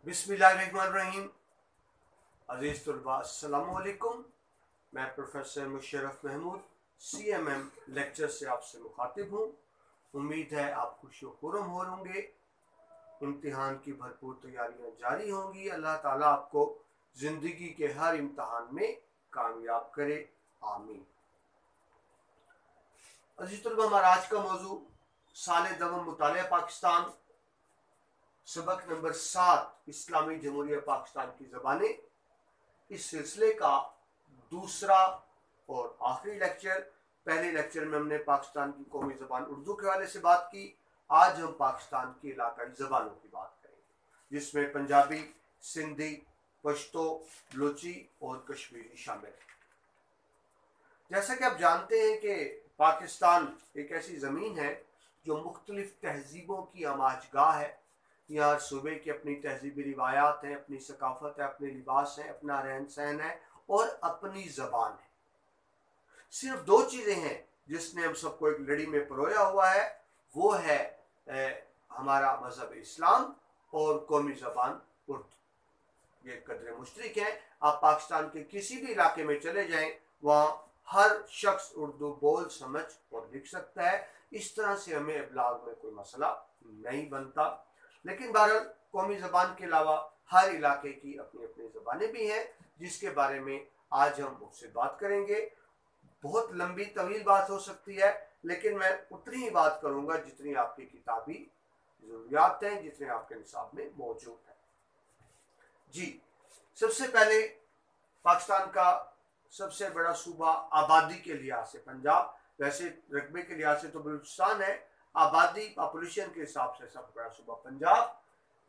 बिस्मिल्लाहिर्रहमानिर्रहीम। अजीज़ तलबा अस्सलामु अलैकुम। मैं professor Musharraf Mahmood CMM lecture से आपसे मुखातिब हूँ। उम्मीद है आप खुश खुरम हो होंगे। इम्तिहान की भरपूर तैयारियाँ जारी होंगी। अल्लाह ताला आपको ज़िंदगी के हर इम्तिहान में कामयाब करे, आमीन। अजीज़ तलबा, हमारा आज का मौजू साल दवम मुतालिया पाकिस्तान, सबक नंबर 7 इस्लामी जमहूरिया पाकिस्तान की ज़बानें। इस सिलसिले का दूसरा और आखिरी लेक्चर। पहले लेक्चर में हमने पाकिस्तान की कौमी ज़बान उर्दू के हवाले से बात की। आज हम पाकिस्तान की इलाकाई ज़बानों की बात करेंगे, जिसमें पंजाबी, सिंधी, पश्तो, बलोची और कश्मीरी शामिल है। जैसा कि आप जानते हैं कि पाकिस्तान एक ऐसी ज़मीन है जो मुख्तलिफ तहजीबों की आमाजगाह है। यहाँ सूबे की अपनी तहजीबी रिवायात हैं, अपनी सकाफत है, अपने लिबास हैं, अपना रहन सहन है और अपनी ज़बान है। सिर्फ दो चीज़ें हैं जिसने हम सबको एक लड़ी में परोया हुआ है, वो है हमारा मज़हब इस्लाम और कौमी ज़बान उर्दू। ये कदर मुश्तरक हैं। आप पाकिस्तान के किसी भी इलाके में चले जाएं, वहाँ हर शख्स उर्दू बोल, समझ और लिख सकता है। इस तरह से हमें इबलाग में कोई मसला नहीं बनता। लेकिन बहरहाल कौमी ज़बान के अलावा हर इलाके की अपनी अपनी ज़बानें भी हैं, जिसके बारे में आज हम उससे बात करेंगे। बहुत लंबी तवील बात हो सकती है, लेकिन मैं उतनी ही बात करूंगा जितनी आपकी किताबी ज़रूरियात हैं, जितने आपके निसाब में मौजूद है। जी, सबसे पहले पाकिस्तान का सबसे बड़ा सूबा आबादी के लिहाज से पंजाब, वैसे रकबे के लिहाज से तो बलूचिस्तान है। आबादी पॉपुलेशन के हिसाब से सबसे बड़ा सूबा पंजाब।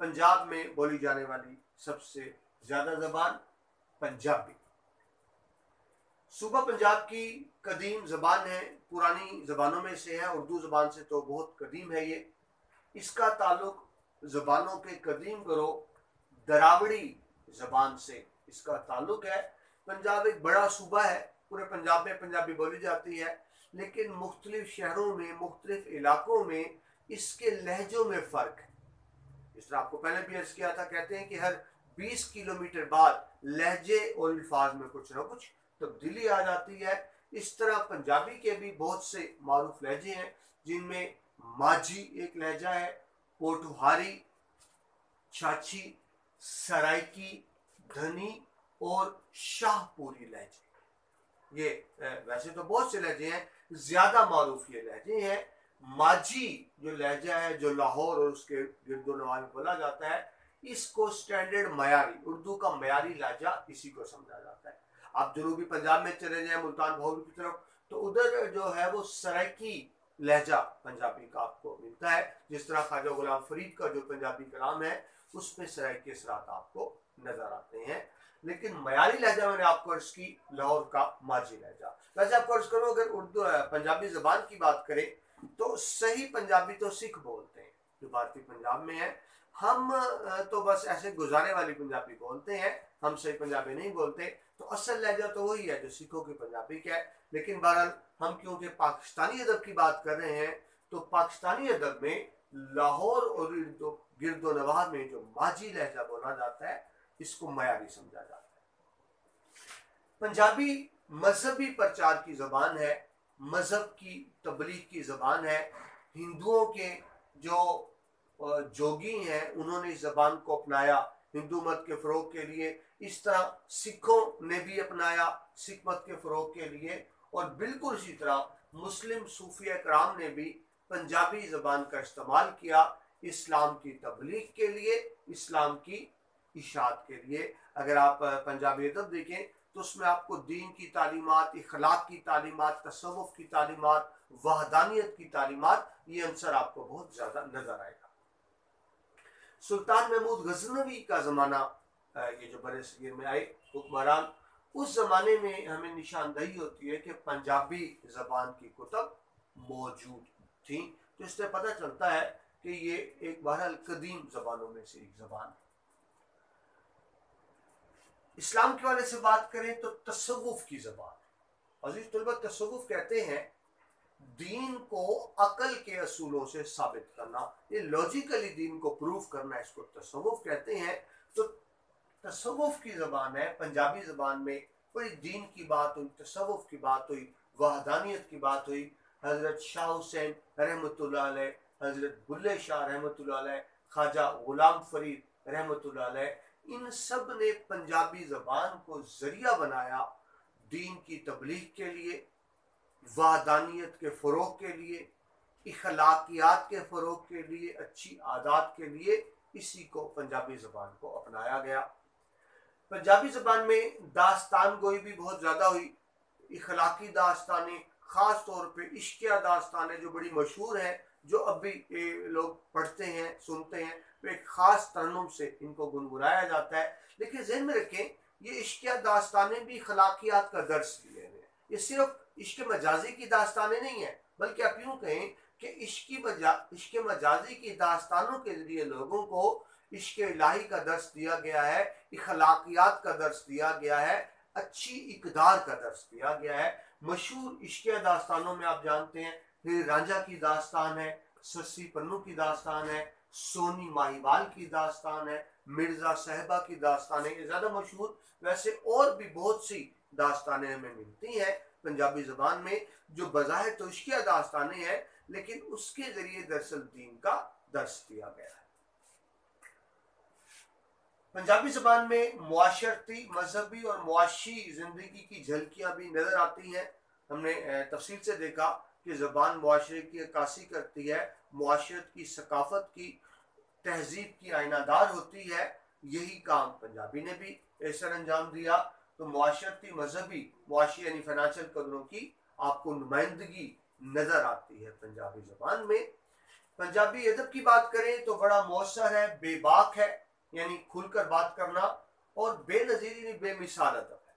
पंजाब में बोली जाने वाली सबसे ज़्यादा ज़बान पंजाबी। सूबा पंजाब की कदीम ज़बान है, पुरानी ज़बानों में से है। उर्दू ज़बान से तो बहुत कदीम है ये। इसका ताल्लुक ज़बानों के कदीम ग्रोह दरावड़ी ज़बान से इसका ताल्लुक है। पंजाब एक बड़ा सूबा है, पूरे पंजाब में पंजाबी बोली जाती है, लेकिन मुख्तलिफ शहरों में, मुख्तलिफ इलाकों में इसके लहजों में फ़र्क है। जिस तरह आपको पहले भी अर्ज़ किया था, कहते हैं कि हर 20 किलोमीटर बाद लहजे और अल्फाज में कुछ ना कुछ तब्दीली आ जाती है। इस तरह पंजाबी के भी बहुत से मारूफ लहजे हैं, जिनमें माझी एक लहजा है, पोठुहारी, छाछी, सराइकी, धनी और शाहपुरी लहजे। ये वैसे तो बहुत से लहजे हैं, ज्यादा मारूफ ये लहजे हैं। माझी जो लहजा है, जो लाहौर और उसके गिरदोनवा में बोला जाता है, इसको स्टैंडर्ड मयारी, उर्दू का मयारी लहजा इसी को समझा जाता है। आप जनूबी पंजाब में चले जाएं, मुल्तान भावलपुर की तरफ, तो उधर जो है वो सराइकी लहजा पंजाबी का आपको मिलता है। जिस तरह ख्वाजा गुलाम फरीद का जो पंजाबी कलाम है, उसमें सराइकी असरात आपको नजर आते हैं। लेकिन मयारी लहजा मैंने आपको अर्ज की लाहौर का माझी लहजा। वैसे आपको अर्ज करूँ, अगर उर्दू पंजाबी ज़बान की बात करें तो सही पंजाबी तो सिख बोलते हैं जो भारतीय पंजाब में है। हम तो बस ऐसे गुजारे वाली पंजाबी बोलते हैं, हम सही पंजाबी नहीं बोलते। तो असल लहजा तो वही है जो सिखों की पंजाबी का है। लेकिन बहरहाल हम क्योंकि पाकिस्तानी अदब की बात कर रहे हैं, तो पाकिस्तानी अदब में लाहौर और गिरदो नवाह में जो माझी लहजा बोला जाता है, इसको मयारी समझा जाता है। पंजाबी मजहबी प्रचार की ज़बान है, मजहब की तबलीग की ज़बान है। हिंदुओं के जो जोगी हैं, उन्होंने इस ज़बान को अपनाया हिंदू मत के फ़रोग के लिए। इस तरह सिखों ने भी अपनाया सिख मत के फ़रोग के लिए, और बिल्कुल इसी तरह मुस्लिम सूफिया कराम ने भी पंजाबी ज़बान का इस्तेमाल किया इस्लाम की तबलीग के लिए, इस्लाम की इशाअत के लिए। अगर आप पंजाबी अदब देखें तो उसमें आपको दीन की तालीमात, इखलाक की तालीमात, तसव्वुफ की तालीमात, वहदानियत की तालीमात, ये अंसर आपको बहुत ज़्यादा नज़र आएगा। सुल्तान महमूद गजनवी का ज़माना, ये जो बड़े सगीर में आए हुक्मरान, उस ज़माने में हमें निशानदही होती है कि पंजाबी ज़बान की कुतब मौजूद थी। तो इससे पता चलता है कि ये एक बहरहाल कदीम ज़बानों में से एक ज़बान है। इस्लाम के वाले से बात करें तो तसव्वुफ की ज़बान। अजीज तलबा, तसव्वुफ कहते हैं दीन को अकल के असूलों से साबित करना, ये लॉजिकली दीन को प्रूव करना, इसको तसव्वुफ कहते हैं। تصوف کی زبان ہے. پنجابی زبان میں بڑی دین کی بات ہوئی, تصوف کی بات ہوئی, وحدانیت کی بات ہوئی. حضرت شاہ حسین رحمۃ اللہ علیہ, حضرت بلے شاہ رحمۃ اللہ علیہ, خواجہ غلام فرید رحمۃ اللہ علیہ, ان سب نے پنجابی زبان کو ذریعہ بنایا دین کی تبلیغ کے لیے, وحدانیت کے فروغ کے لیے, اخلاقیات کے فروغ کے لیے, اچھی عادات کے لیے. اسی کو پنجابی زبان کو اپنایا گیا. پنجابی زبان میں داستان گوئی بھی بہت زیادہ ہوئی. اخلاقی داستانیں, خاص طور پہ عشقیہ داستانیں جو بڑی مشہور ہیں, جو اب بھی لوگ پڑھتے ہیں, سنتے ہیں, تو ایک خاص ترنم سے ان کو گنگنایا جاتا ہے. لیکن ذہن میں رکھیں, یہ عشقیہ داستانیں بھی اخلاقیات کا درس لیے ہیں. یہ صرف عشق مجازی کی داستانیں نہیں ہیں, بلکہ آپ یوں کہیں کہ عشق مجازی کی داستانوں کے ذریعے لوگوں کو عشق الہی کا درس دیا گیا ہے, اخلاقیات کا درس دیا گیا ہے, اچھی اقدار کا درس دیا گیا ہے. مشہور عشقیہ داستانوں میں آپ جانتے ہیں ہیر رانجھا کی داستان ہے, سسی پنو کی داستان ہے, سونی ماہیوال کی داستان ہے, مرزا صاحبہ کی داستان ہے. یہ زیادہ مشہور. ویسے اور بھی بہت سی داستانیں ہمیں ملتی ہیں پنجابی زبان میں جو بظاہر تو عشقیہ داستانیں ہیں, لیکن اس کے ذریعے دراصل دین کا درس دیا گیا ہے. پنجابی زبان میں معاشرتی, مذہبی اور معاشی زندگی کی جھلکیاں بھی نظر آتی ہیں. ہم نے تفصیل سے دیکھا کہ زبان معاشرے کی عکاسی کرتی ہے, معاشرت کی, ثقافت کی, تہذیب کی آئینہ دار ہوتی ہے. یہی کام پنجابی نے بھی سر انجام دیا. تو معاشرتی, مذہبی, معاشی یعنی فائنانشل قدروں کی آپ کو نمائندگی نظر آتی ہے پنجابی زبان میں. پنجابی ادب کی بات کریں تو بڑا مؤثر ہے, بے باک ہے, یعنی کھل کر بات کرنا, اور بے نظیر یعنی بے مثال ادب ہے.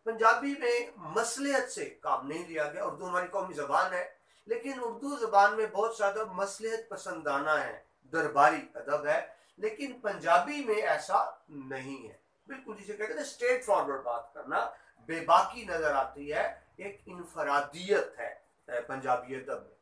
پنجابی میں مصلحت سے کام نہیں لیا گیا. اردو ہماری قومی زبان ہے, لیکن اردو زبان میں بہت زیادہ مصلحت پسندانہ ہے, درباری ادب ہے. لیکن پنجابی میں ایسا نہیں ہے. بالکل جسے کہتے ہیں اسٹریٹ فارورڈ بات کرنا, بے باکی نظر آتی ہے, ایک انفرادیت ہے پنجابی ادب میں.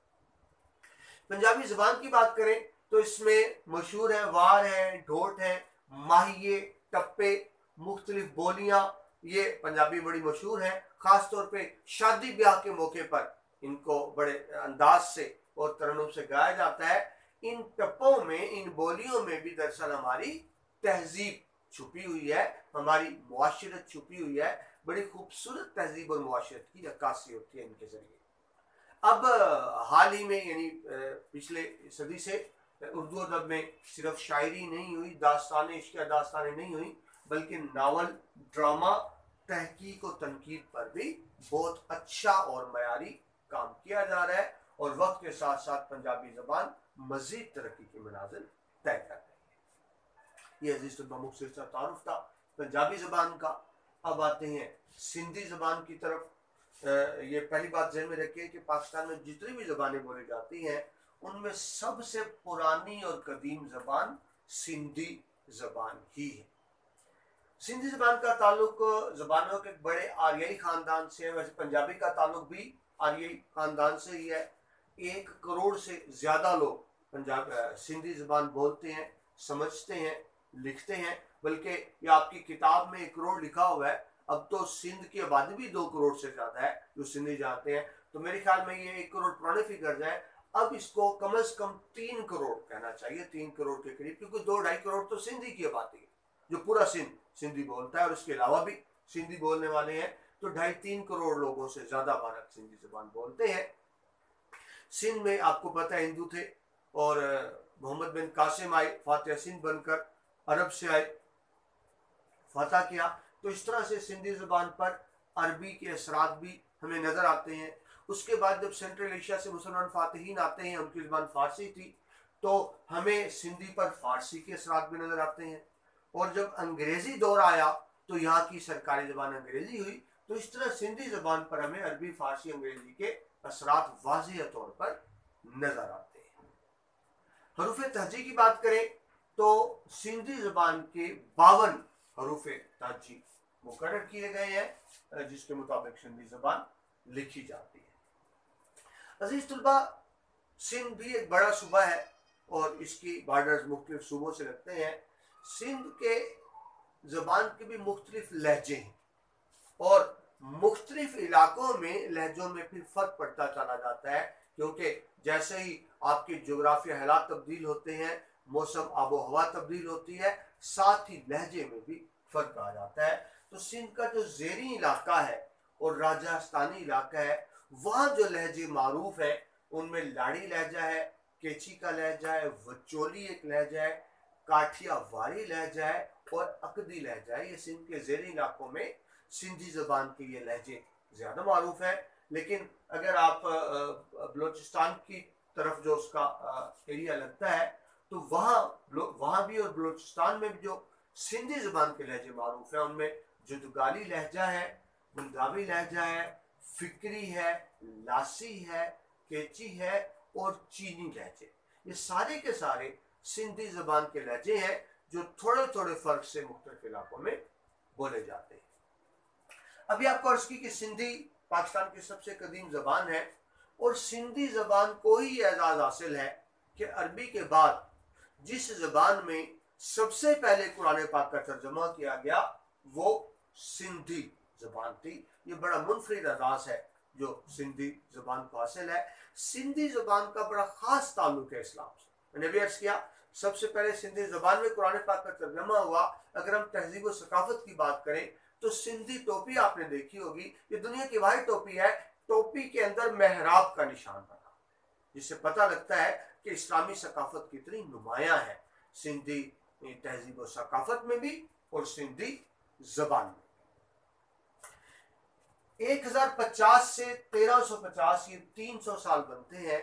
پنجابی زبان کی بات کریں تو اس میں مشہور ہیں وار ہیں, ڈھوٹ ہیں, ماہیے, ٹپے, مختلف بولیاں. یہ پنجابی بڑی مشہور ہیں. خاص طور پہ شادی بیاہ کے موقع پر ان کو بڑے انداز سے اور ترنم سے گایا جاتا ہے. ان ٹپوں میں, ان بولیوں میں بھی دراصل ہماری تہذیب چھپی ہوئی ہے, ہماری معاشرت چھپی ہوئی ہے. بڑی خوبصورت تہذیب اور معاشرت کی عکاسی ہوتی ہے ان کے ذریعے. اب حال ہی میں یعنی پچھلے صدی سے اردو ادب میں صرف شاعری نہیں ہوئی, داستانیں, عشقیہ داستانیں نہیں ہوئی, بلکہ ناول, ڈرامہ, تحقیق و تنقید پر بھی بہت اچھا اور معیاری کام کیا جا رہا ہے. اور وقت کے ساتھ ساتھ پنجابی زبان مزید ترقی کے منازل طے کر رہی ہے. یہ عزیز طلباء مختصر سا تعارف تھا پنجابی زبان کا. اب آتے ہیں سندھی زبان کی طرف. یہ پہلی بات ذہن میں رکھیں کہ پاکستان میں جتنی بھی زبانیں بولی جاتی ہیں ان میں سب سے پرانی اور قدیم زبان سندھی زبان ہی ہے. سندھی زبان کا تعلق زبانوں کے بڑے آریائی خاندان سے ہے. ویسے پنجابی کا تعلق بھی آریائی خاندان سے ہی ہے. 1 کروڑ سے زیادہ لوگ سندھی زبان بولتے ہیں, سمجھتے ہیں, لکھتے ہیں. بلکہ یہ آپ کی کتاب میں 1 کروڑ لکھا ہوا ہے. اب تو سندھ کی آبادی بھی 2 کروڑ سے زیادہ ہے جو سندھی جانتے ہیں. تو میرے خیال میں یہ 1 کروڑ پرانے فگر ہے. اب اس کو کم از کم 3 کروڑ کہنا چاہیے, 3 کروڑ کے قریب, کیونکہ 2-2.5 کروڑ تو سندھی کی آبادی ہے جو پورا سندھی بولتا ہے, اور اس کے علاوہ بھی سندھی بولنے والے ہیں. تو 2.5-3 کروڑ لوگوں سے زیادہ بھارت سندھی زبان بولتے ہیں. سندھ میں آپ کو پتہ ہے ہندو تھے, اور محمد بن قاسم آئے, فاتح سندھ بن کر عرب سے آئے, فتح کیا. تو اس طرح سے سندھی زبان پر عربی کے اثرات بھی ہمیں نظر آتے ہیں. اس کے بعد جب سینٹرل ایشیا سے مسلمان فاتحین آتے ہیں, ان کی زبان فارسی تھی, تو ہمیں سندھی پر فارسی کے اثرات بھی نظر آتے ہیں. اور جب انگریزی دور آیا تو یہاں کی سرکاری زبان انگریزی ہوئی. تو اس طرح سندھی زبان پر ہمیں عربی, فارسی, انگریزی کے اثرات واضح طور پر نظر آتے ہیں. حروف تہجی کی بات کریں تو سندھی زبان کے 52 حروف تہجی مقرر کیے گئے ہیں جس کے مطابق سندھی زبان لکھی جاتی ہے. عزیز طلباء, سندھ بھی ایک بڑا صوبہ ہے اور اس کی بارڈرز مختلف صوبوں سے لگتے ہیں. سندھ کے زبان کے بھی مختلف لہجے ہیں اور مختلف علاقوں میں لہجوں میں پھر فرق پڑتا چلا جاتا ہے، کیونکہ جیسے ہی آپ کے جغرافیہ حالات تبدیل ہوتے ہیں، موسم آب و ہوا تبدیل ہوتی ہے، ساتھ ہی لہجے میں بھی فرق آ جاتا ہے۔ تو سندھ کا جو زیریں علاقہ ہے اور راجستھانی علاقہ ہے، وہاں جو لہجے معروف ہیں ان میں لاڑی لہجہ ہے، کیچی کا لہجہ ہے، وچولی ایک لہجہ ہے، کاٹھیا واری لہجہ ہے اور اکدی لہجہ ہے۔ یہ سندھ کے زیریں علاقوں میں سندھی زبان کے یہ لہجے زیادہ معروف ہیں۔ لیکن اگر آپ بلوچستان کی طرف جو اس کا ایریا لگتا ہے تو وہاں بھی اور بلوچستان میں بھی جو سندھی زبان کے لہجے معروف ہیں ان میں جدگالی لہجہ ہے، منگاوی لہجہ ہے، فکری ہے، لاسی ہے، کیچی ہے اور چینی لہجے۔ یہ سارے کے سارے سندھی زبان کے لہجے ہیں جو تھوڑے تھوڑے فرق سے مختلف علاقوں میں بولے جاتے ہیں۔ ابھی آپ کو عرض کی کہ سندھی پاکستان کی سب سے قدیم زبان ہے اور سندھی زبان کو ہی اعزاز حاصل ہے کہ عربی کے بعد جس زبان میں سب سے پہلے قرآن پاک کا ترجمہ کیا گیا وہ سندھی زبان تھی۔ یہ بڑا منفرد اعزاز ہے جو سندھی زبان کو حاصل ہے۔ سندھی زبان کا بڑا خاص تعلق ہے اسلام سے۔ میں نے بھی عرض کیا سب سے پہلے سندھی زبان میں قرآن پاک کا ترجمہ ہوا۔ اگر ہم تہذیب و ثقافت کی بات کریں تو سندھی ٹوپی آپ نے دیکھی ہوگی، یہ دنیا کی واحد ٹوپی ہے، ٹوپی کے اندر محراب کا نشان بنا، جس سے پتہ لگتا ہے کہ اسلامی ثقافت کتنی نمایاں ہے سندھی تہذیب و ثقافت میں بھی اور سندھی زبان میں۔ 1050 سے 1350 یہ 300 سال بنتے ہیں۔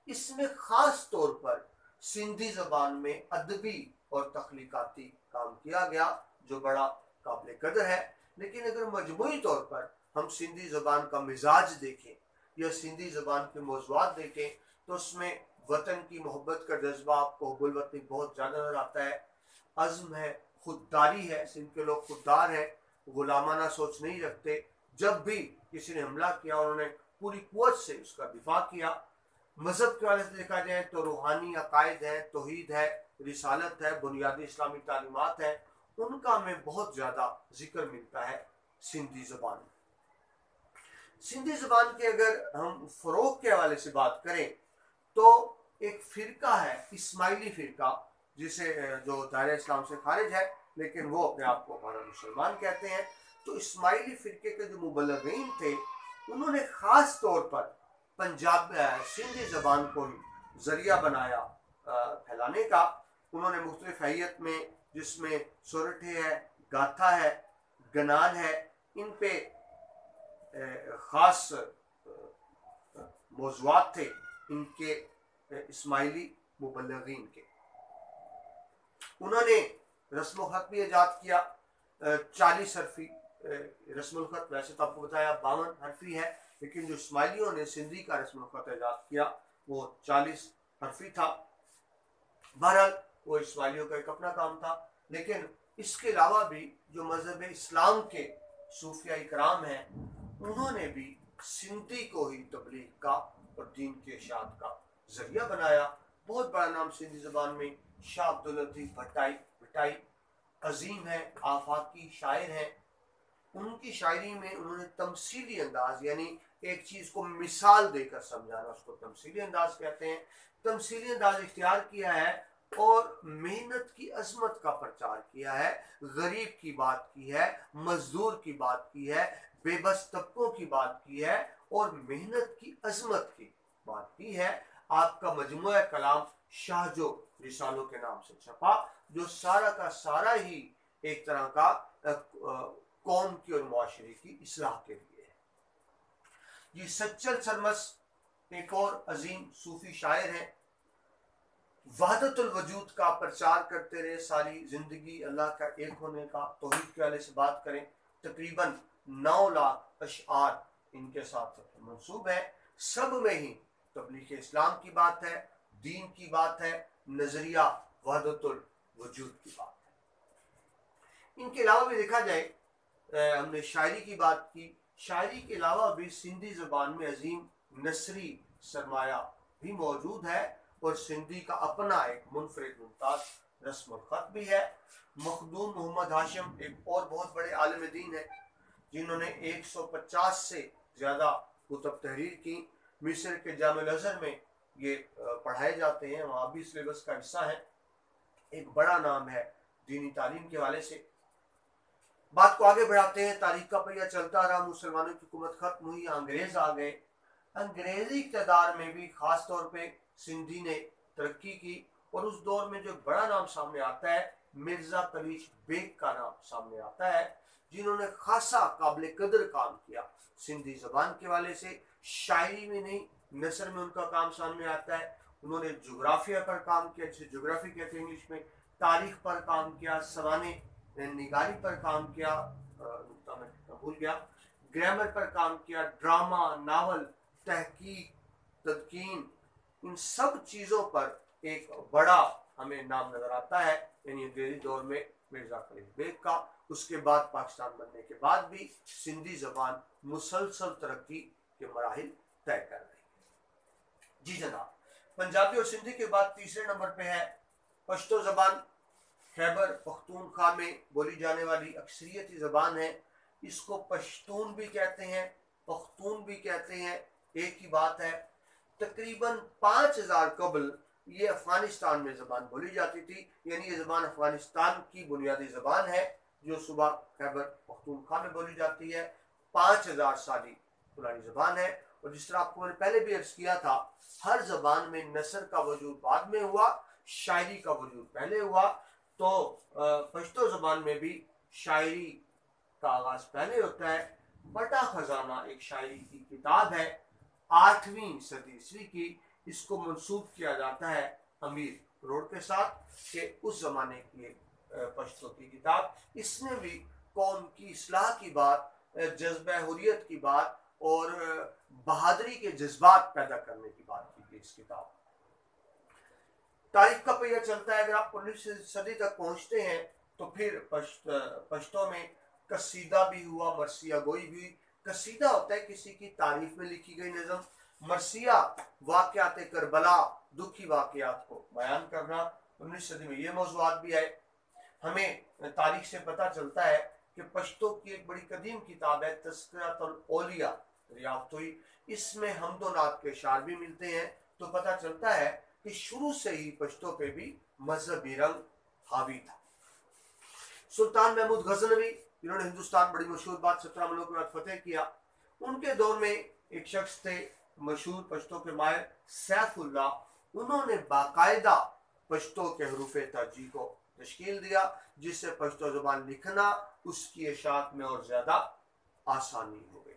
اس میں خاص طور پر سندھی زبان میں ادبی اور تخلیقاتی کام کیا گیا جو بڑا قابل قدر ہے۔ لیکن اگر مجموعی طور پر ہم سندھی زبان کا مزاج دیکھیں یا سندھی زبان کے موضوعات دیکھیں تو اس میں وطن کی محبت کا جذبہ آپ کو حب الوطنی بہت زیادہ نظر آتا ہے، عزم ہے، خودداری ہے، سندھ کے لوگ خوددار ہیں، غلامانہ سوچ نہیں رکھتے، جب بھی کسی نے حملہ کیا انہوں نے پوری قوت سے اس کا دفاع کیا۔ مذہب کے حوالے سے دیکھا جائے تو روحانی عقائد ہے، توحید ہے، رسالت ہے، بنیادی اسلامی تعلیمات ہیں، ان کا ہمیں بہت زیادہ ذکر ملتا ہے سندھی زبان میں۔ سندھی زبان کے اگر ہم فروغ کے حوالے سے بات کریں تو ایک فرقہ ہے اسماعیلی فرقہ، جسے جو دائرہ اسلام سے خارج ہے لیکن وہ اپنے آپ کو ہمارا مسلمان کہتے ہیں۔ تو اسماعیلی فرقے کے جو مبلغین تھے انہوں نے خاص طور پر سندھی زبان کو ذریعہ بنایا پھیلانے کا۔ انہوں نے مختلف ہیئت میں جس میں سورٹھے ہے، گاتھا ہے، گنال ہے، ان پہ خاص موضوعات تھے ان کے اسماعیلی مبلغین کے۔ انہوں نے رسم الخط بھی ایجاد کیا، 40 حرفی رسم الخط، ویسے تو آپ کو بتایا 52 حرفی ہے، لیکن جو اسماعیلیوں نے سندھی کا رسم الخط ایجاد کیا وہ 40 حرفی تھا۔ بہرحال وہ اسماعیلیوں کا ایک اپنا کام تھا، لیکن اس کے علاوہ بھی جو مذہب اسلام کے صوفیہ اکرام ہیں انہوں نے بھی سندھی کو ہی تبلیغ کا اور دین کے اشاعت کا ذریعہ بنایا۔ بہت بڑا نام سندھی زبان میں شاہ عبداللطیف بھٹائی عظیم ہے، آفاقی شاعر ہیں۔ ان کی شاعری میں انہوں نے تمثیلی انداز، یعنی ایک چیز کو مثال دے کر سمجھانا، اس کو تمثیلی انداز کہتے ہیں، تمثیلی انداز اختیار کیا ہے اور محنت کی عظمت کا پرچار کیا ہے، غریب کی بات کی ہے، مزدور کی بات کی ہے، بے بس طبقوں کی بات کی ہے اور محنت کی عظمت کی بات کی ہے۔ آپ کا مجموعہ کلام شاہجو رسالوں کے نام سے چھپا، جو سارا کا سارا ہی ایک طرح کا قوم کی اور معاشرے کی اصلاح کے لیے ہے۔ یہ سچل سرمس ایک اور عظیم صوفی شاعر ہیں، وحدت الوجود کا پرچار کرتے رہے ساری زندگی، اللہ کا ایک ہونے کا، توحید کے حوالے سے بات کریں تقریباً 9 لاکھ اشعار ان کے ساتھ منسوب ہے۔ سب میں ہی تبلیغ اسلام کی بات ہے، دین کی بات ہے، نظریہ وحدت الوجود کی بات ہے۔ ان کے علاوہ بھی دیکھا جائے، ہم نے شاعری کی بات کی، شاعری کے علاوہ بھی سندھی زبان میں عظیم نثری سرمایہ بھی موجود ہے اور سندھی کا اپنا ایک منفرد ممتاز रस्म ख़त भी है। मखदूम मोहम्मद हाशिम एक और बहुत बड़े आलिम दीन है जिन्होंने 150 से ज़्यादा कुतुब तहरीर की। मिस्र के जामिल अज़हर में ये पढ़ाए जाते हैं, वहाँ भी सिलेबस का हिस्सा है। एक बड़ा नाम है दीनी तालीम के हवाले से। बात को आगे बढ़ाते हैं। तारीख का पहिया चलता रहा, मुसलमानों की हुकूमत खत्म हुई, अंग्रेज आ गए। अंग्रेजी इक़्तिदार में भी खास तौर पे सिंधी ने तरक्की की और उस दौर में जो बड़ा नाम सामने आता है मिर्ज़ा कलीच बेग का नाम सामने आता है, जिन्होंने खासा काबिल कदर काम किया सिंधी ज़बान के वाले से। शायरी में नहीं, नसर में उनका काम सामने आता है। उन्होंने जोग्राफिया पर काम किया, जिसे जोग्राफी कहते हैं इंग्लिश में। तारीख पर काम किया, सवाने निगारी पर काम किया, मैं भूल गया, ग्रामर पर काम किया, ड्रामा, नावल, तहकीक, तदकीन, इन सब चीज़ों पर एक बड़ा हमें नाम नजर आता है, यानी अंग्रेजी दौर में मिर्ज़ा कलीच बेग का। उसके बाद पाकिस्तान बनने के बाद भी सिंधी ज़बान मुसलसल तरक्की के मराहिल तय कर रही है। जी जनाब, पंजाबी और सिंधी के बाद तीसरे नंबर पे है पश्तो ज़बान। खैबर पख्तूनख्वा में बोली जाने वाली अक्सरियती ज़बान है। इसको पश्तून भी कहते हैं, पख्तून भी कहते हैं, एक ही बात है। तकरीबन 5000 कबल ये अफगानिस्तान में ज़बान बोली जाती थी, यानी ये ज़बान अफगानिस्तान की बुनियादी ज़बान है जो सुबह खैबर पख्तूनख्वा में बोली जाती है। 5000 साली पुरानी ज़बान है। और जिस तरह आपको मैंने पहले भी अर्ज़ किया था, हर ज़बान में नसर का वजूद बाद में हुआ, शायरी का वजूद पहले हुआ। तो पश्तो ज़बान में भी शायरी का आगाज़ पहले होता है। बड़ा खजाना एक शायरी की किताब है, 8वीं सदी ईस्वी की। इसको मंसूब किया जाता है अमीर रोड के साथ कि उस ज़माने की पश्तो की किताब। इसने भी कौम की इस्लाह की बात, जज्बा हुर्रियत की बात और बहादुरी के जज्बात पैदा करने की बात की इस किताब। तारीख का पहिया चलता है। अगर आप 19वीं सदी तक पहुंचते हैं तो फिर पश्तो में कसीदा भी हुआ, मरसिया गोई भी। कसीदा होता है किसी की तारीफ में लिखी गई नज़म। मरसिया वाक़यात करबला, दुखी वाक़यात को बयान करना। 19वीं सदी में ये मौज़ूआत भी है। हमें तारीख से पता चलता है कि पश्तो की एक बड़ी कदीम किताब है तज़किरतुल औलिया, रियाफ़तोई। इसमें हम्दो नात के अशार भी मिलते हैं। तो पता चलता है कि शुरू से ही पश्तो पे भी मजहबी रंग हावी था। सुल्तान महमूद गजनवी, जिन्होंने हिंदुस्तान बड़ी मशहूर बात 17 मुल्कों के बाद फतेह किया, उनके दौर में एक शख्स थे मशहूर पश्तो के माहिर सैफुल्ला। उन्होंने बाकायदा पश्तो के हरूफ तरजीह को तश्कील दिया, जिससे पश्तो ज़बान लिखना उसकी इशाअत में और ज़्यादा आसानी हो गई।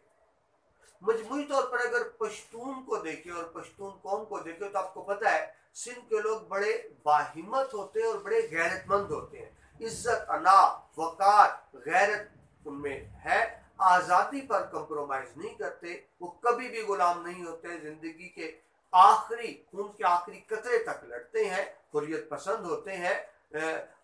मजमूई तौर पर अगर पश्तून को देखें और पश्तून कौम को देखें तो आपको पता है सिंध के लोग बड़े बाहिम्मत होते हैं और बड़े गैरतमंद होते हैं। इज्जत, अना, वकार, गैरत उनमें है। आज़ादी पर कंप्रोमाइज नहीं करते, वो कभी भी गुलाम नहीं होते। जिंदगी के आखिरी खून के आखिरी कतरे तक लड़ते हैं, हुर्रियत पसंद होते हैं,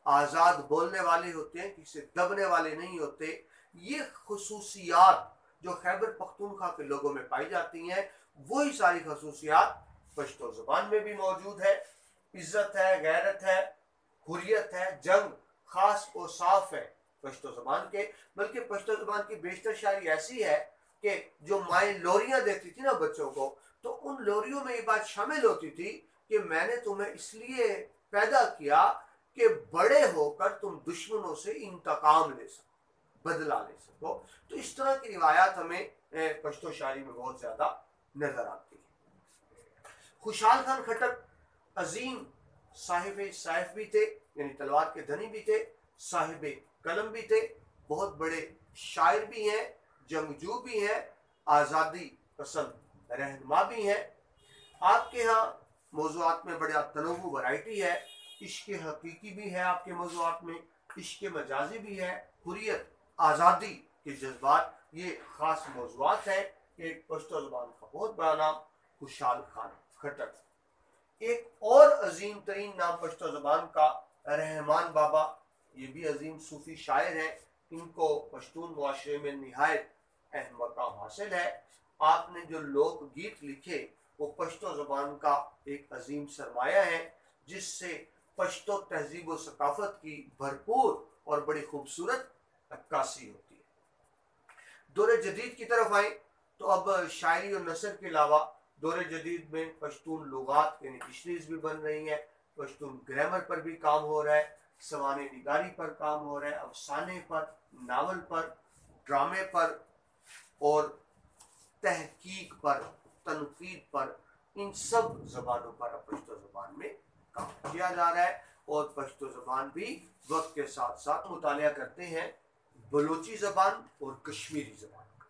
आज़ाद बोलने वाले होते हैं, किसी से दबने वाले नहीं होते। ये खुसूसियात जो खैबर पख्तूनख्वा के लोगों में पाई जाती हैं, वही सारी खसूसियात पश्तो ज़बान में भी मौजूद है। इज्जत है, गैरत है, हुर्रियत है, जंग खास और साफ है पश्तो ज़बान के। बल्कि पश्तो ज़बान की बेशतर शायरी ऐसी है कि जो माएँ लोरियाँ देती थी ना बच्चों को, तो उन लोरियों में ये बात शामिल होती थी कि मैंने तुम्हें इसलिए पैदा किया कि बड़े होकर तुम दुश्मनों से इंतकाम ले सको, बदला ले सको। तो इस तरह की रिवायात हमें पश्तो शायरी में बहुत ज़्यादा नजर आती है। खुशहाल खान खट्टर अजीम साहिब साइफ भी थे, यानी तलवार के धनी भी थे, साहिब कलम भी थे, बहुत बड़े शायर भी हैं, जंगजू भी हैं, आज़ादी पसंद रहनुमा भी हैं। आपके यहाँ मौज़ूआत में बड़ा तनोवु वैरायटी है। इश्क हकीकी भी है आपके मौज़ूआत में, इश्क मजाजी भी है, हुर्रियत, आज़ादी के जज्बात, ये ख़ास मौज़ूआत है। एक पश्तो ज़बान का बहुत बड़ा नाम खुशहाल खान खट्टर। एक और अजीम तरीन नाम पश्तो ज़बान का रहमान बाबा, ये भी अजीम सूफी शायर हैं। इनको पश्तून मुआशरे में निहायत अहम मकाम हासिल है। आपने जो लोकगीत लिखे वो पश्तो ज़बान का एक अजीम सरमाया है, जिससे पश्तो तहजीब व सकाफत की भरपूर और बड़ी खूबसूरत अक्कासी होती है। दौरे जदीद की तरफ आए तो अब शायरी और नसर के अलावा दौरे जदीद में पश्तून लुगात यानी डिक्शनरीज भी बन रही हैं, पश्तून ग्रामर पर भी काम हो रहा है, सवाने निगारी पर काम हो रहा है, अफसाने पर, नावल पर, ड्रामे पर और तहकीक पर, तनकीद पर, इन सब जबानों पर अब पश्तो जबान में काम किया जा रहा है। और पश्तो जबान भी वक्त के साथ साथ मुतालिया करते हैं बलोची जबान और कश्मीरी जबान का।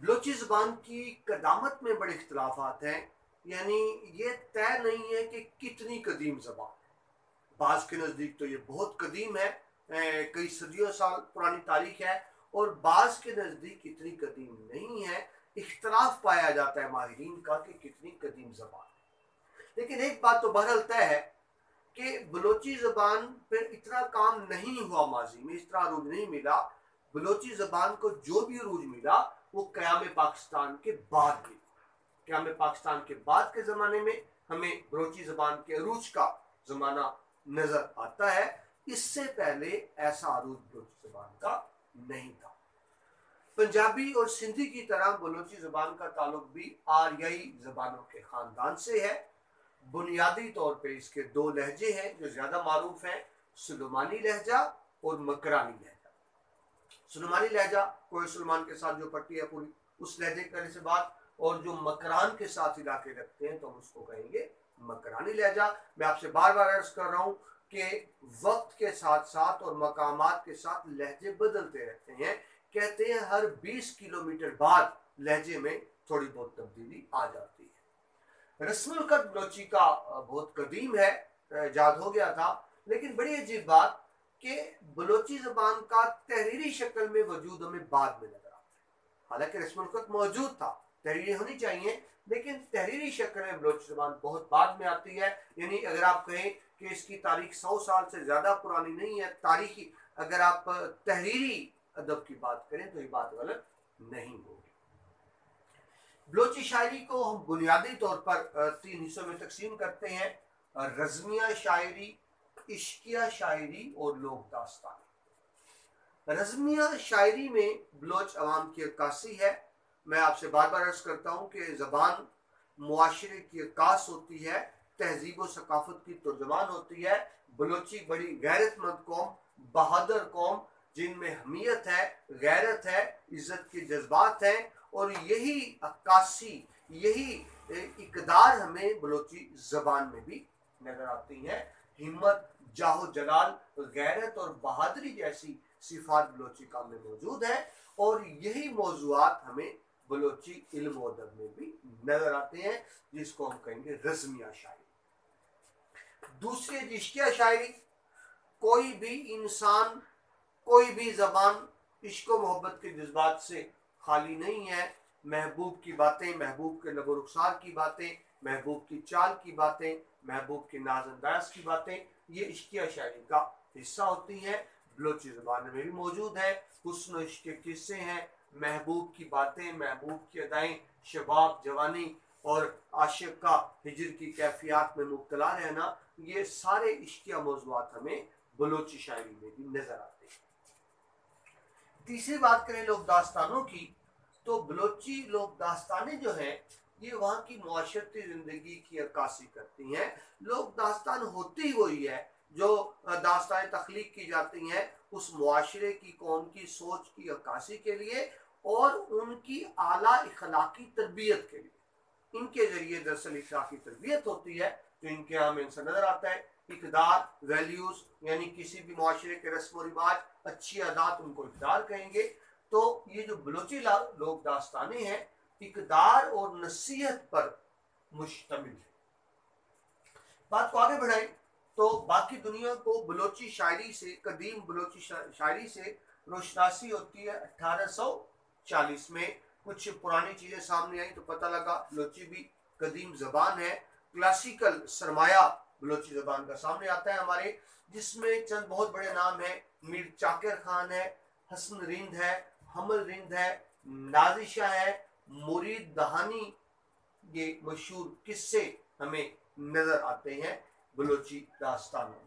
बलोची जबान की कदामत में बड़े इख्तलाफात हैं, यानी ये तय नहीं है कि कितनी कदीम जबान है। बाज के नज़दीक तो ये बहुत कदीम है, कई सदियों साल पुरानी तारीख है, और बाज के नज़दीक इतनी कदीम नहीं है। इख्तलाफ पाया जाता है माहिरीन का कि कितनी कदीम जबान है। लेकिन एक बात तो बहरहाल तय है कि बलोची जबान पर इतना काम नहीं हुआ, माजी में इस तरह अरूज नहीं मिला। बलोची जबान को जो भी अरूज मिला वो क़याम पाकिस्तान के बाद मिला। क़याम पाकिस्तान के बाद के ज़माने में हमें बलोची जबान के अरूज का ज़माना नज़र आता है। इससे पहले ऐसा अरूज बलोची जबान का नहीं था। पंजाबी और सिंधी की तरह बलोची जबान का ताल्लुक भी आरियाई जबानों के ख़ानदान से है। बुनियादी तौर पे इसके दो लहजे हैं जो ज़्यादा मारूफ हैं, सुलेमानी लहजा और मकरानी लहजा। सुलेमानी लहजा कोई सुलेमान के साथ जो पट्टी है पूरी, उस लहजे करने से बात, और जो मकरान के साथ इलाके रखते हैं तो हम उसको कहेंगे मकरानी लहजा। मैं आपसे बार बार अर्ज कर रहा हूँ कि वक्त के साथ साथ और मकामात के साथ लहजे बदलते रहते हैं। कहते हैं हर 20 किलोमीटर बाद लहजे में थोड़ी बहुत तब्दीली आ जाती है। रस्मुल ख़त बलोची का बहुत कदीम है, ईजाद हो गया था, लेकिन बड़ी अजीब बात कि बलोची ज़बान का तहरीरी शक्ल में वजूद हमें बाद में नजर आता है। हालांकि रस्मुल ख़त मौजूद था, तहरीरी होनी चाहिए, लेकिन तहरीरी शक्ल में बलोची ज़बान बहुत बाद में आती है। यानी अगर आप कहें कि इसकी तारीख 100 साल से ज़्यादा पुरानी नहीं है, तारीखी अगर आप तहरीरी अदब की बात करें तो ये बात गलत नहीं होगी। बलोची शायरी को हम बुनियादी तौर पर 3 हिस्सों में तकसीम करते हैं, रज़मिया शायरी, इश्किया शायरी और लोक दास्तान। रज़मिया शायरी में बलोच अवाम की अक्कासी है। मैं आपसे बार बार अर्ज करता हूँ कि ज़बान मुआशरे की अक्कास होती है, तहजीब व सकाफत की तर्जुमान होती है। बलोची बड़ी गैरतमंद कौम, बहादुर कौम, जिनमें हमीयत है, गैरत है, इज्जत के जज्बात हैं, और यही अक्कासी, यही इकदार हमें बलोची ज़बान में भी नजर आती हैं। हिम्मत, जाहो जलाल, गैरत और बहादुरी जैसी सिफात बलोची काम में मौजूद है, और यही मौज़ूआत हमें बलोची इल्म व अदब में भी नजर आते हैं, जिसको हम कहेंगे रज़मिया शायरी। दूसरी इश्किया शायरी, कोई भी इंसान, कोई भी ज़बान इश्क व मोहब्बत के जज्बात से खाली नहीं है। महबूब की बातें, महबूब के लबो रुखसार की बातें, महबूब की चाल की बातें, महबूब की नाज अंदाज की बातें, ये इश्किया शायरी का हिस्सा होती हैं। बलोची ज़बान में भी मौजूद है। हुस्न इश्क के किस्से हैं, महबूब की बातें, महबूब की अदाएँ, शबाब, जवानी और आशिक का हिजर की कैफियत में मुब्तला रहना, ये सारे इश्किया मौज़ूआत हमें बलोची शायरी में भी नजर आते हैं। तीसरी बात करें लोक दास्तानों की, तो बलोची लोक दास्तानें जो हैं ये वहाँ की मुआशरती ज़िंदगी की अक्कासी करती हैं। लोक दास्तान होती वही है जो दास्तानें तख्लीक की जाती हैं उस मुआशरे की, कौम की सोच की अक्कासी के लिए और उनकी आला इखलाकी तरबियत के लिए। इनके ज़रिए दरअसल इखलाकी तरबियत होती है जो इनके यहाँ में इंसान नज़र आता है। इक़दार, वैल्यूज़, यानी किसी भी मुआशरे के रस्म व रिवाज, अच्छी आदात, उनको इक़दार कहेंगे। तो ये जो बलोची लोक दास्तानें हैं इक़दार और नसीहत पर मुश्तमिल है। बात को आगे बढ़ाएं तो बाकी दुनिया को बलोची शायरी से, कदीम बलोची शायरी से रोशनासी होती है 1840 में। कुछ पुरानी चीज़ें सामने आई तो पता लगा बलोची भी कदीम ज़बान है। क्लासिकल सरमाया बलोची ज़बान का सामने आता है हमारे, जिसमें चंद बहुत बड़े नाम हैं। मीर चाकर खान है, हसन रिंद है, हमल रिंद है, नाजिशा है, मुरीद दहानी, ये मशहूर किस्से हमें नजर आते हैं। बलोची दास्तानों में।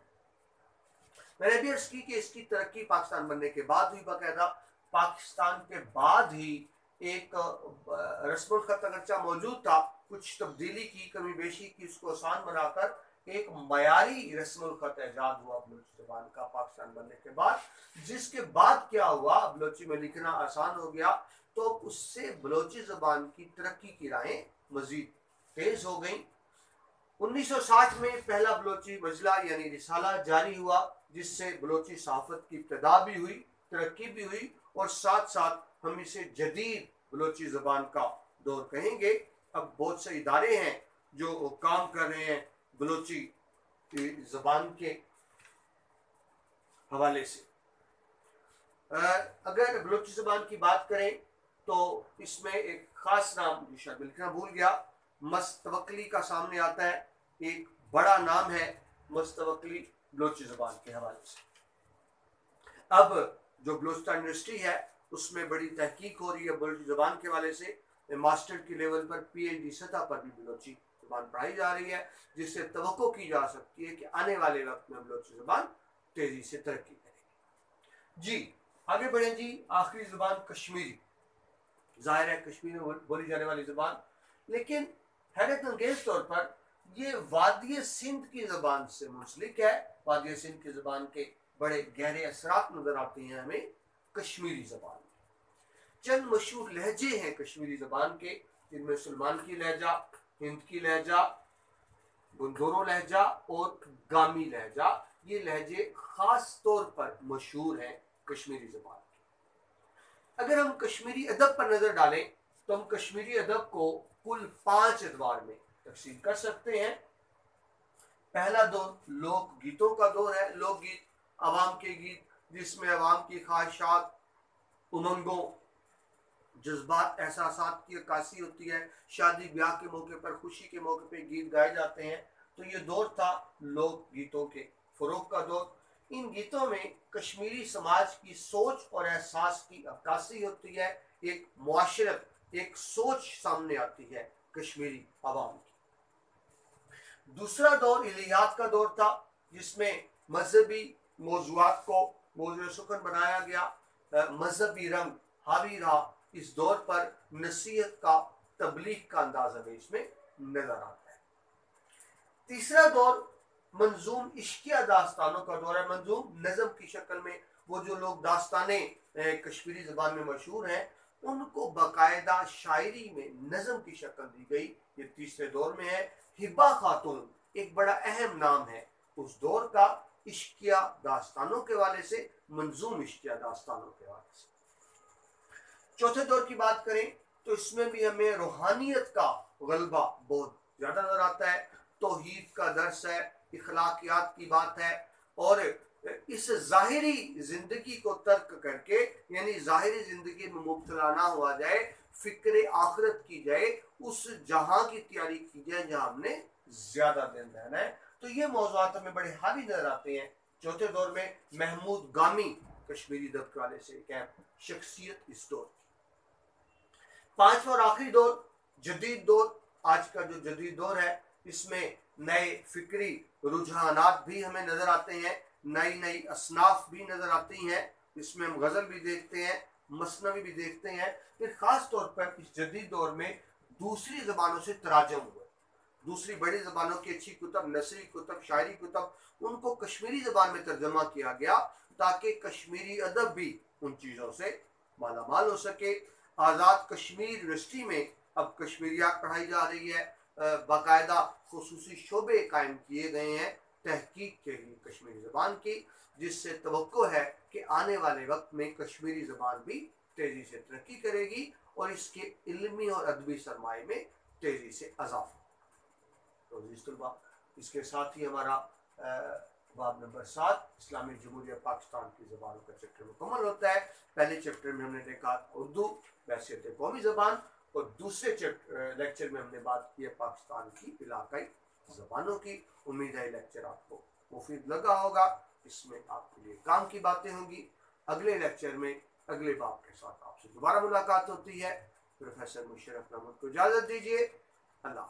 मैंने भी अर्ज की कि इसकी तरक्की पाकिस्तान बनने के बाद हुई, बाकायदा पाकिस्तान के बाद ही एक रस्मुल खत अगरचा मौजूद था, कुछ तब्दीली की, कमी बेशी की, उसको आसान बनाकर एक मयारी रस्मुल खत ईजाद हुआ बलोची ज़बान का पाकिस्तान बनने के बाद। जिसके बाद क्या हुआ, बलोची में लिखना आसान हो गया, तो उससे बलोची ज़बान की तरक्की की राहें मजीद तेज हो गई। 1960 में पहला बलोची मजला यानी रिसाला जारी हुआ, जिससे बलोची सहाफत की इब्तिदा भी हुई, तरक्की भी हुई, और साथ साथ हम इसे जदीद बलोची ज़बान का दौर कहेंगे। अब बहुत से इदारे हैं जो काम कर रहे हैं बलोची ज़बान के हवाले से। अगर बलोची ज़बान की बात करें तो इसमें एक खास नाम जो शायद लिखना भूल गया, मस्तवकली का सामने आता है। एक बड़ा नाम है मस्तवकली बलोची ज़बान के हवाले से। अब जो बलूचिस्तान यूनिवर्सिटी है उसमें बड़ी तहकीक हो रही है बलोची ज़बान के हवाले से। मास्टर की लेवल पर PhD सतह पर भी बलोची ज़बान पढ़ाई जा रही है, जिससे तवक्को की जा सकती है कि आने वाले वक्त में बलोची ज़बान तेजी से तरक्की करेगी। जी आगे बढ़ें जी। आखिरी ज़बान कश्मीरी, जाहिर है कश्मीर में बोली जाने वाली ज़बान, लेकिन हैरत अंगेज तौर पर ये वादिय सिंध की ज़बान से मुंसलिक है। वादिय सिंध की ज़बान के बड़े गहरे असरात नजर आते हैं हमें कश्मीरी ज़बान में। चंद मशहूर लहजे हैं कश्मीरी ज़बान के, जिनमें सुलमान की लहजा, हिंद की लहजा, गुंदोरो लहजा और गामी लहजा, ये लहजे खास तौर पर मशहूर हैं कश्मीरी ज़बान के। अगर हम कश्मीरी अदब पर नजर डालें तो हम कश्मीरी अदब को कुल 5 अदवार में तकसीम कर सकते हैं। पहला दौर लोक गीतों का दौर है। लोकगीत आवाम के गीत, जिसमें आवाम की ख्वाहिशात, उमंगों, जज्बात, एहसासात की अक्कासी होती है। शादी ब्याह के मौके पर, खुशी के मौके पर गीत गाए जाते हैं। तो ये दौर था लोक गीतों के फरोग का दौर। इन गीतों में कश्मीरी समाज की सोच और एहसास की अक्कासी होती है। एक मुआशरत, एक सोच सामने आती है कश्मीरी आवाम की। दूसरा दौर इलियात का दौर था, जिसमें मजहबी मौज़ूआत को मौज़ूए सुखन बनाया गया। मजहबी रंग हावी रहा। इस दौर पर नसीहत का, तबलीग का अंदाज हमें इसमें नजर आता है। तीसरा दौर मंजूम इश्किया दास्तानों का दौर है। मंजूम नज़म की शक्ल में वो जो लोग दास्तानें कश्मीरी ज़बान में मशहूर हैं, उनको बाकायदा शायरी में नज़म की शक्ल दी गई। ये तीसरे दौर में है। हिब्बा खातून एक बड़ा अहम नाम है उस दौर का, इश्किया दास्तानों के वाले से, मंजूम इश्किया दास्तानों के वाले से। चौथे दौर की बात करें तो इसमें भी हमें रूहानियत का गलबा बहुत ज्यादा नजर आता है। तौहीद का दर्स है, इखलाकियात की बात है, और इस जाहिरी जिंदगी को तर्क करके, यानी जाहिरी जिंदगी में मुब्तला ना हुआ जाए, फिक्र आखिरत की जाए, उस जहां की तैयारी की जाए जहां हमने ज्यादा दिन रहना है। तो ये मौज़ूआत हमें बड़े हावी नजर आते हैं चौथे दौर में। महमूद गामी कश्मीरी अदब के वाले से एक शख्सियत इस दौर की। पांचवा और आखिरी दौर जदीद दौर। आज का जो जदीद दौर है, इसमें नए फिक्री रुझानात भी हमें नजर आते हैं, नई नई असनाफ भी नजर आती हैं। इसमें हम गजल भी देखते हैं, मसनवी भी देखते हैं। फिर खास तौर पर इस जदीद दौर में दूसरी जबानों से तराजम हुए। दूसरी बड़ी जबानों की अच्छी कुतब, नसरी कुतब, शायरी कुतब, उनको कश्मीरी जबान में तर्जमा किया गया, ताकि कश्मीरी अदब भी उन चीज़ों से मालामाल हो सके। आज़ाद कश्मीर यूनिवर्सिटी में अब कश्मीरियात पढ़ाई जा रही है। बाकायदा खुसूसी शोबे कायम किए गए हैं तहकीक के लिए कश्मीरी ज़बान की, जिससे तवक्को है कि आने वाले वक्त में कश्मीरी ज़बान भी तेज़ी से तरक्की करेगी और इसके इल्मी और अदबी सरमाए में तेज़ी से इजाफा। तो इसके साथ ही हमारा बाब नंबर 7 इस्लामी जमहूरिया पाकिस्तान की ज़बानों का चैप्टर मुकम्मल होता है। पहले चैप्टर में हमने देखा उर्दू, हैसियत कौमी ज़बान, और दूसरे लेक्चर में हमने बात की है पाकिस्तान की इलाकाई ज़बानों की। उम्मीद है लेक्चर आपको मुफीद लगा होगा, इसमें आपके लिए काम की बातें होंगी। अगले लेक्चर में अगले बाब के साथ आपसे दोबारा मुलाकात होती है। प्रोफेसर मुशर्रफ अहमद को इजाज़त दीजिए। अल्लाह।